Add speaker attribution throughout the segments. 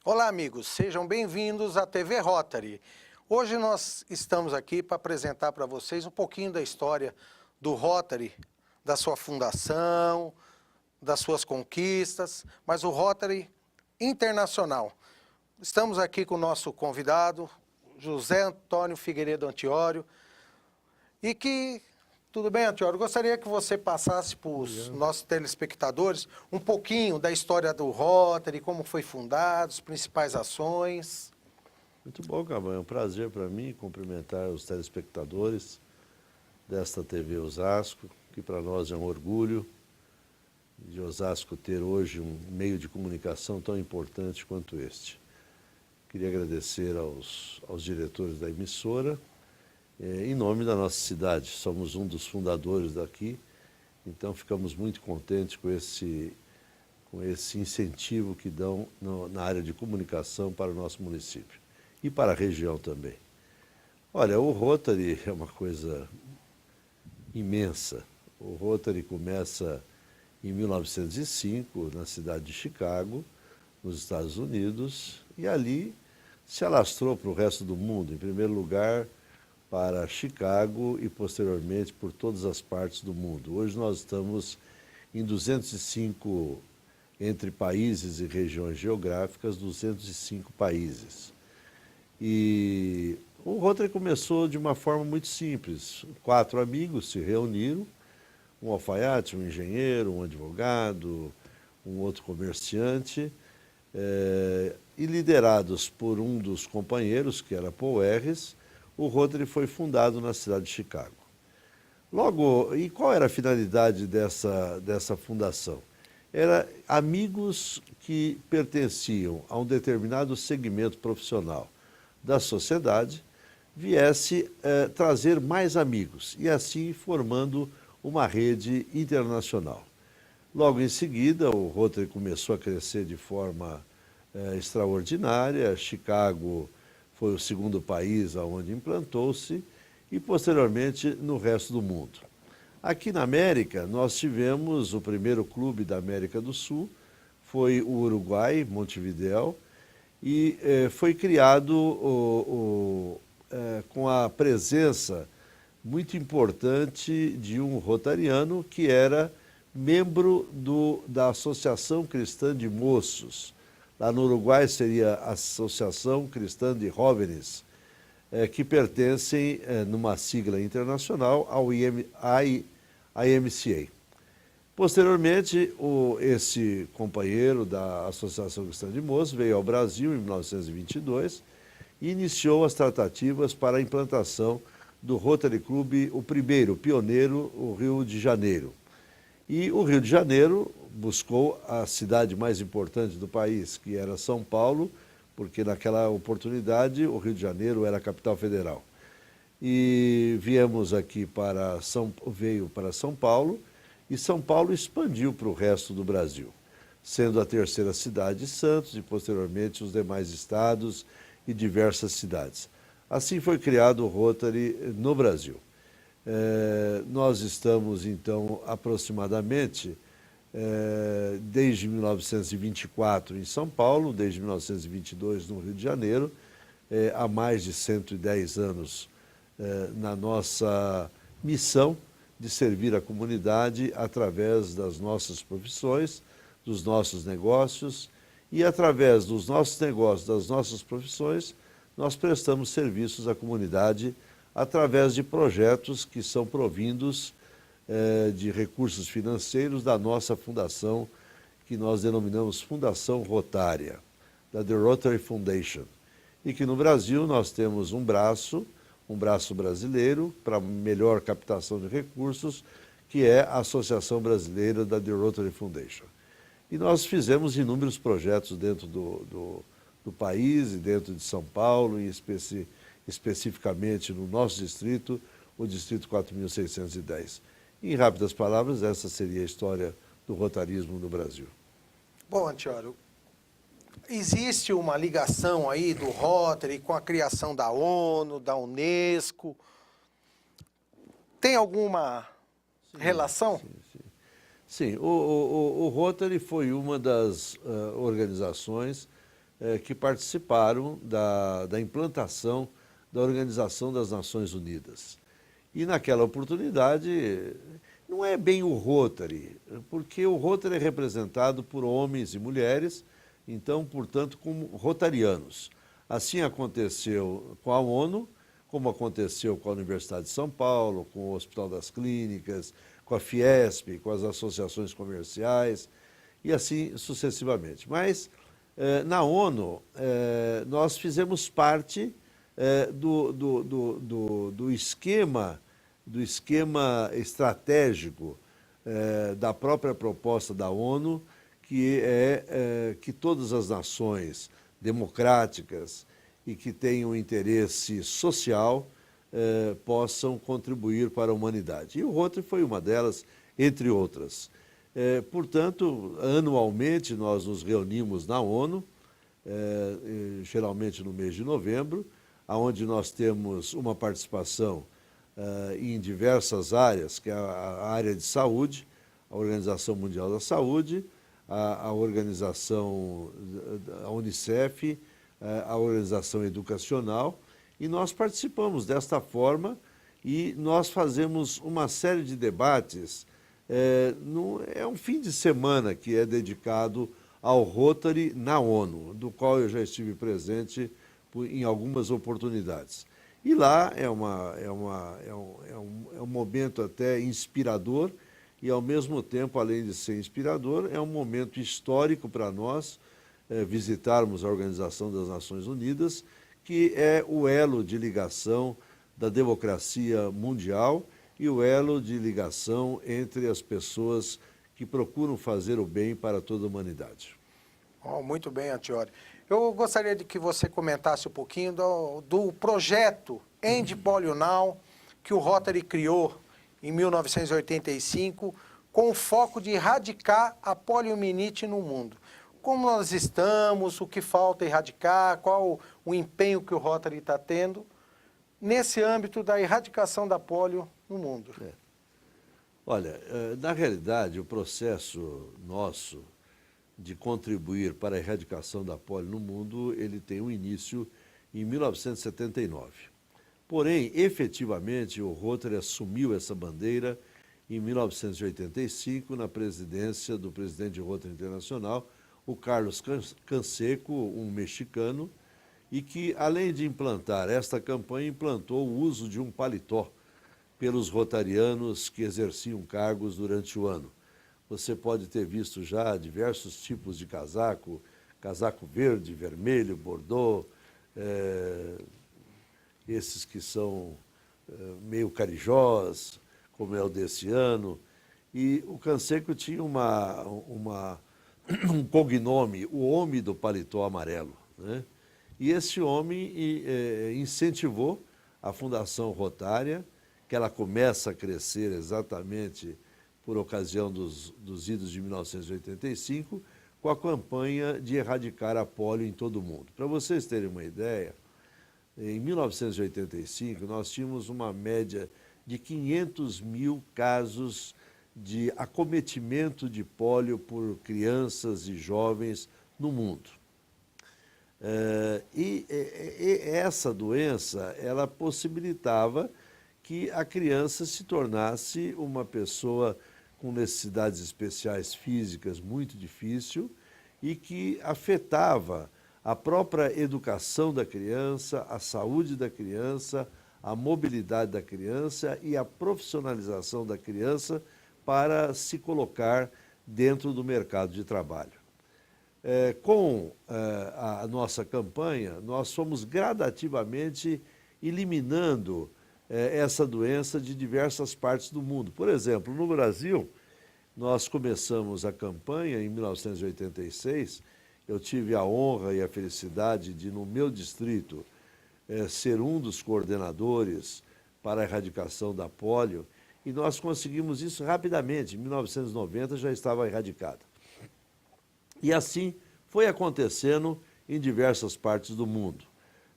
Speaker 1: Olá, amigos, sejam bem-vindos à TV Rotary. Hoje nós estamos aqui para apresentar para vocês um pouquinho da história do Rotary, da sua fundação, das suas conquistas, mas o Rotary internacional. Estamos aqui com o nosso convidado, José Antônio Figueiredo Antiório, e que... Tudo bem, Antiório? Gostaria que você passasse para os nossos telespectadores um pouquinho da história do Rotary, como foi fundado, as principais ações.
Speaker 2: Muito bom, Cabanha. É um prazer para mim cumprimentar os telespectadores desta TV Osasco, que para nós é um orgulho de Osasco ter hoje um meio de comunicação tão importante quanto este. Queria agradecer aos diretores da emissora, em nome da nossa cidade. Somos um dos fundadores daqui, então ficamos muito contentes com esse incentivo que dão na área de comunicação para o nosso município e para a região também. Olha, o Rotary é uma coisa imensa. O Rotary começa em 1905, na cidade de Chicago, nos Estados Unidos, e ali se alastrou para o resto do mundo, em primeiro lugar para Chicago e posteriormente por todas as partes do mundo. Hoje nós estamos em 205, entre países e regiões geográficas, 205 países. E o Rotary começou de uma forma muito simples. 4 amigos se reuniram, um alfaiate, um engenheiro, um advogado, um outro comerciante, e liderados por um dos companheiros, que era Paul Harris, o Rotary foi fundado na cidade de Chicago. Logo, e qual era a finalidade dessa fundação? Era amigos que pertenciam a um determinado segmento profissional da sociedade viesse trazer mais amigos e assim formando uma rede internacional. Logo em seguida, o Rotary começou a crescer de forma extraordinária. Chicago foi o segundo país onde implantou-se e, posteriormente, no resto do mundo. Aqui na América, nós tivemos o primeiro clube da América do Sul, foi o Uruguai, Montevidéu, e foi criado com a presença muito importante de um rotariano que era membro da Associação Cristã de Moços. Lá no Uruguai seria a Associação Cristã de Jóvenes, que pertencem, numa sigla internacional, ao IMCA. Posteriormente, esse companheiro da Associação Cristã de Moços veio ao Brasil em 1922 e iniciou as tratativas para a implantação do Rotary Club, o primeiro, o pioneiro, o Rio de Janeiro. E o Rio de Janeiro buscou a cidade mais importante do país, que era São Paulo, porque naquela oportunidade o Rio de Janeiro era a capital federal. E veio para São Paulo, e São Paulo expandiu para o resto do Brasil, sendo a terceira cidade de Santos e posteriormente os demais estados e diversas cidades. Assim foi criado o Rotary no Brasil. Nós estamos, então, aproximadamente desde 1924 em São Paulo, desde 1922 no Rio de Janeiro, há mais de 110 anos na nossa missão de servir a comunidade através das nossas profissões, dos nossos negócios, e através dos nossos negócios, das nossas profissões, nós prestamos serviços à comunidade através de projetos que são provindos de recursos financeiros da nossa fundação, que nós denominamos Fundação Rotária, da The Rotary Foundation. E que no Brasil nós temos um braço brasileiro para melhor captação de recursos, que é a Associação Brasileira da The Rotary Foundation. E nós fizemos inúmeros projetos dentro do país e dentro de São Paulo, e especificamente no nosso distrito, o Distrito 4.610. Em rápidas palavras, essa seria a história do rotarismo no Brasil.
Speaker 1: Bom, Antiório, existe uma ligação aí do Rotary com a criação da ONU, da Unesco? Tem alguma relação?
Speaker 2: Sim. O Rotary foi uma das organizações que participaram da implantação da Organização das Nações Unidas. E naquela oportunidade, não é bem o Rotary, porque o Rotary é representado por homens e mulheres, então, portanto, como rotarianos. Assim aconteceu com a ONU, como aconteceu com a Universidade de São Paulo, com o Hospital das Clínicas, com a Fiesp, com as associações comerciais e assim sucessivamente. Mas na ONU nós fizemos parte do esquema estratégico da própria proposta da ONU, que é que todas as nações democráticas e que tenham interesse social possam contribuir para a humanidade. E o Rotary foi uma delas, entre outras. Portanto, anualmente nós nos reunimos na ONU, geralmente no mês de novembro, onde nós temos uma participação em diversas áreas, que é a área de saúde, a Organização Mundial da Saúde, a organização, a Unicef, a organização educacional, e nós participamos desta forma e nós fazemos uma série de debates. É um fim de semana que é dedicado ao Rotary na ONU, do qual eu já estive presente em algumas oportunidades. E lá é um momento até inspirador e, ao mesmo tempo, além de ser inspirador, é um momento histórico para nós visitarmos a Organização das Nações Unidas, que é o elo de ligação da democracia mundial e o elo de ligação entre as pessoas que procuram fazer o bem para toda a humanidade.
Speaker 1: Muito bem, Antiori. Eu gostaria de que você comentasse um pouquinho do projeto End Polio Now, que o Rotary criou em 1985, com o foco de erradicar a poliomielite no mundo. Como nós estamos, o que falta erradicar, qual o empenho que o Rotary está tendo nesse âmbito da erradicação da polio no mundo.
Speaker 2: Olha, na realidade, o processo nosso de contribuir para a erradicação da polio no mundo, ele tem um início em 1979. Porém, efetivamente, o Rotary assumiu essa bandeira em 1985, na presidência do presidente do Rotary Internacional, o Carlos Canseco, um mexicano, e que, além de implantar esta campanha, implantou o uso de um paletó pelos rotarianos que exerciam cargos durante o ano. Você pode ter visto já diversos tipos de casaco, casaco verde, vermelho, bordô, esses que são meio carijós, como é o desse ano. E o Canseco tinha um cognome, o homem do paletó amarelo, né? E esse homem incentivou a Fundação Rotária, que ela começa a crescer exatamente por ocasião dos idos de 1985, com a campanha de erradicar a polio em todo o mundo. Para vocês terem uma ideia, em 1985 nós tínhamos uma média de 500 mil casos de acometimento de polio por crianças e jovens no mundo. E essa doença, ela possibilitava que a criança se tornasse uma pessoa com necessidades especiais físicas muito difícil e que afetava a própria educação da criança, a saúde da criança, a mobilidade da criança e a profissionalização da criança para se colocar dentro do mercado de trabalho. Com a nossa campanha, nós fomos gradativamente eliminando essa doença de diversas partes do mundo. Por exemplo, no Brasil, nós começamos a campanha em 1986, eu tive a honra e a felicidade de, no meu distrito, ser um dos coordenadores para a erradicação da polio, e nós conseguimos isso rapidamente. Em 1990 já estava erradicada. E assim foi acontecendo em diversas partes do mundo,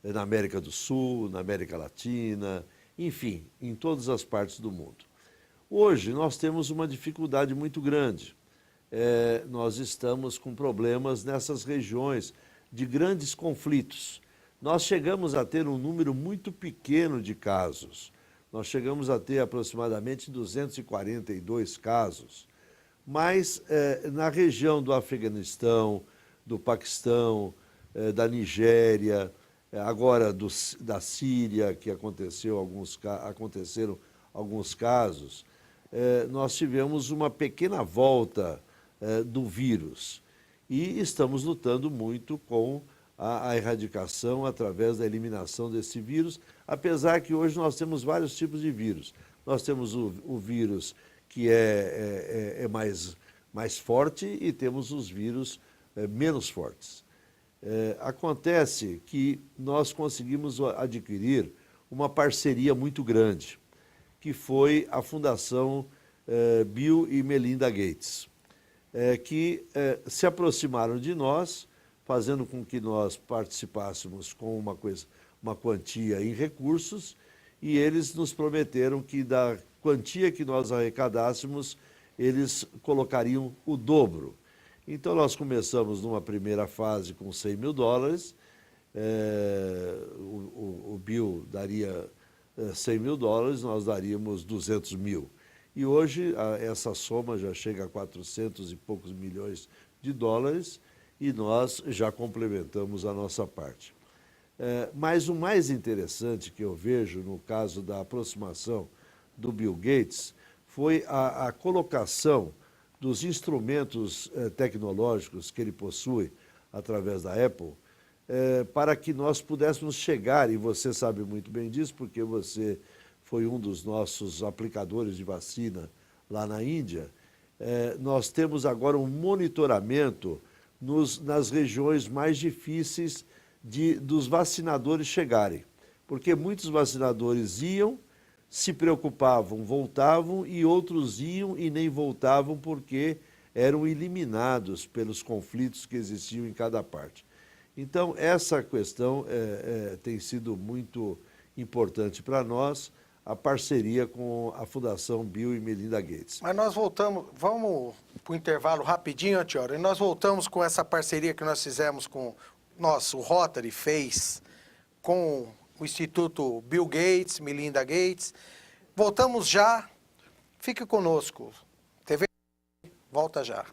Speaker 2: na América do Sul, na América Latina, enfim, em todas as partes do mundo. Hoje nós temos uma dificuldade muito grande. Nós estamos com problemas nessas regiões de grandes conflitos. Nós chegamos a ter um número muito pequeno de casos. Nós chegamos a ter aproximadamente 242 casos. Mas na região do Afeganistão, do Paquistão, da Nigéria, agora da Síria, que aconteceram alguns casos, nós tivemos uma pequena volta do vírus. E estamos lutando muito com a erradicação através da eliminação desse vírus, apesar que hoje nós temos vários tipos de vírus. Nós temos o vírus que é mais forte e temos os vírus menos fortes. Acontece que nós conseguimos adquirir uma parceria muito grande, que foi a Fundação Bill e Melinda Gates, que se aproximaram de nós, fazendo com que nós participássemos com uma quantia em recursos, e eles nos prometeram que da quantia que nós arrecadássemos, eles colocariam o dobro. Então nós começamos numa primeira fase com $100 mil, o Bill daria $100 mil, nós daríamos 200 mil. E hoje essa soma já chega a 400 e poucos milhões de dólares, e nós já complementamos a nossa parte. Mas o mais interessante que eu vejo no caso da aproximação do Bill Gates foi a colocação dos instrumentos tecnológicos que ele possui através da Apple, para que nós pudéssemos chegar, e você sabe muito bem disso, porque você foi um dos nossos aplicadores de vacina lá na Índia, nós temos agora um monitoramento nas regiões mais difíceis dos vacinadores chegarem. Porque muitos vacinadores iam, se preocupavam, voltavam, e outros iam e nem voltavam porque eram eliminados pelos conflitos que existiam em cada parte. Então, essa questão tem sido muito importante para nós, a parceria com a Fundação Bill e Melinda Gates.
Speaker 1: Mas nós voltamos, vamos para o intervalo rapidinho, Antiora, e nós voltamos com essa parceria que nós fizemos com, o Rotary fez com o Instituto Bill Gates, Melinda Gates. Voltamos já, fique conosco. TV volta já.